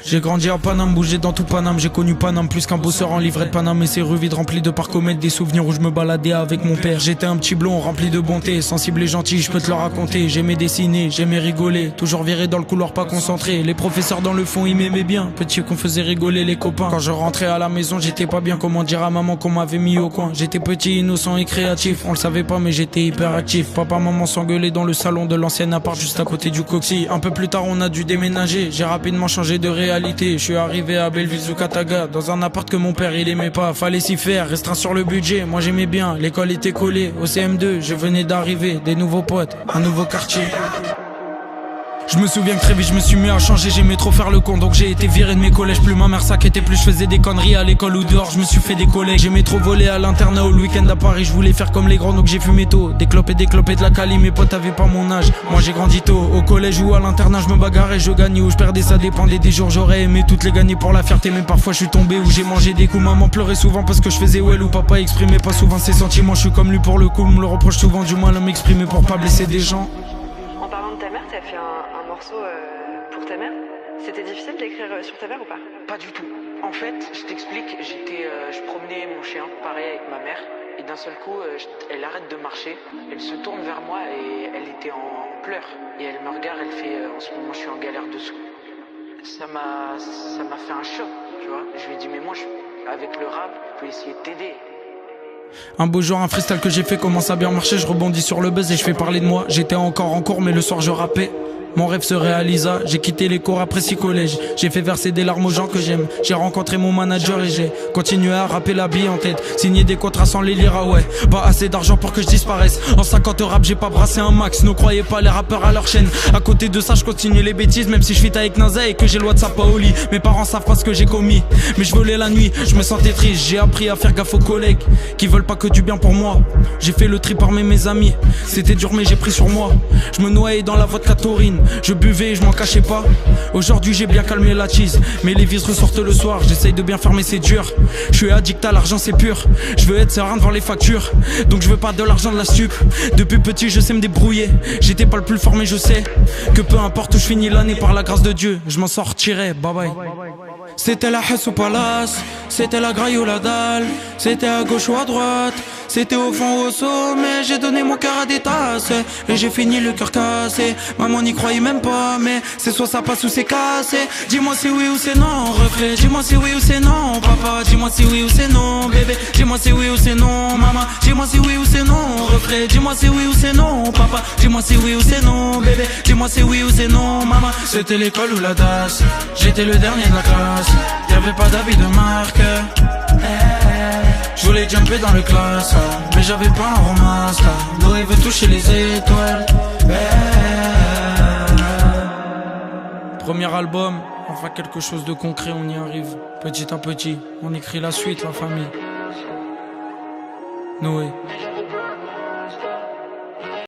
J'ai grandi à Paname, bougé dans tout Paname. J'ai connu Paname plus qu'un bosseur en livret de Paname. Et ses rues vides remplies de parcomètres, des souvenirs où je me baladais avec mon père. J'étais un petit blond rempli de bonté, sensible et gentil, je peux te le raconter. J'aimais dessiner, j'aimais rigoler, toujours viré dans le couloir pas concentré. Les professeurs dans le fond ils m'aimaient bien, petit qu'on faisait rigoler les copains. Quand je rentrais à la maison j'étais pas bien, comment dire à maman qu'on m'avait mis au coin. J'étais petit, innocent et créatif, on le savait pas mais j'étais hyper actif. Papa maman s'engueulaient dans le salon de l'ancien appart juste à côté du Coxy. Un peu plus tard on a dû déménager, j'ai rapidement changé de réalité. Je suis arrivé à Belleville-sous-Cataga, dans un appart que mon père il aimait pas. Fallait s'y faire, restreint sur le budget, moi j'aimais bien. L'école était collée, au CM2 je venais d'arriver, des nouveaux potes, un nouveau quartier. Je me souviens que très vite je me suis mis à changer, j'aimais trop faire le con donc j'ai été viré de mes collèges. Plus ma mère s'inquiétait, plus je faisais des conneries à l'école ou dehors, je me suis fait des collègues. J'aimais trop voler à l'internat ou le week-end à Paris, je voulais faire comme les grands donc j'ai fumé tôt. Des clopes et de la cali, mes potes avaient pas mon âge, moi j'ai grandi tôt. Au collège ou à l'internat je me bagarrais, je gagnais ou je perdais, ça dépendait des jours. J'aurais aimé toutes les gagner pour la fierté mais parfois je suis tombé ou j'ai mangé des coups. Maman pleurait souvent parce que je faisais well ou papa exprimait pas souvent ses sentiments. Je suis comme lui pour le coup, me le reproche souvent, du mal à m'exprimer pour pas blesser des gens. En parlant de ta mère, t'as fait un morceau pour ta mère. C'était difficile d'écrire sur ta mère ou pas? Pas du tout. En fait, je t'explique, je promenais mon chien, pareil avec ma mère, et d'un seul coup, elle arrête de marcher, elle se tourne vers moi et elle était en pleurs. Et elle me regarde, elle fait en ce moment je suis en galère de sous. Ça m'a fait un choc, tu vois. Je lui ai dit mais moi avec le rap, je peux essayer de t'aider. Un beau jour, un freestyle que j'ai fait commence à bien marcher. Je rebondis sur le buzz et je fais parler de moi. J'étais encore en cours mais le soir je rappais. Mon rêve se réalisa, j'ai quitté les cours après 6 collèges. J'ai fait verser des larmes aux gens que j'aime. J'ai rencontré mon manager et j'ai continué à rapper la bille en tête. Signer des contrats sans les lire, ah ouais. Pas assez d'argent pour que je disparaisse. En 50 rap j'ai pas brassé un max. Ne croyez pas les rappeurs à leur chaîne. À côté de ça je continue les bêtises. Même si je fit avec Naza et que j'ai le WhatsApp pas au lit. Mes parents savent pas ce que j'ai commis, mais je volais la nuit, je me sentais triste. J'ai appris à faire gaffe aux collègues qui veulent pas que du bien pour moi. J'ai fait le tri parmi mes amis. C'était dur mais j'ai pris sur moi. Je me noyais dans la vodka taurine. Je buvais et je m'en cachais pas. Aujourd'hui j'ai bien calmé la cheese, mais les vis ressortent le soir. J'essaye de bien fermer, c'est dur. Je suis addict à l'argent, c'est pur. Je veux être serein devant les factures, donc je veux pas de l'argent, de la stup. Depuis petit je sais me débrouiller. J'étais pas le plus fort mais je sais que peu importe où je finis l'année, par la grâce de Dieu je m'en sortirai. Bye bye. C'était la Hesse au Palace, c'était la graille ou la dalle, c'était à gauche ou à droite, c'était au fond ou au sommet. J'ai donné mon cœur à des tasses et j'ai fini le cœur cassé. Maman n'y croyait même pas, mais c'est soit ça passe ou c'est cassé. Dis-moi si oui ou c'est non, reflet. Dis-moi si oui ou c'est non, papa. Dis-moi si oui ou c'est non, bébé. Dis-moi si oui ou c'est non, maman. Dis-moi si oui ou c'est non, reflet. Dis-moi si oui ou c'est non, papa. Dis-moi si oui ou c'est non, bébé. Dis-moi si oui ou c'est non, maman. C'était l'école ou la DAS, j'étais le dernier de la classe. Y'avait pas d'habit de marque. Je voulais jumper dans le classe, mais j'avais pas un romance. Noé veut toucher les étoiles. Premier album, enfin quelque chose de concret, on y arrive. Petit à petit, on écrit la suite, la famille. Noé.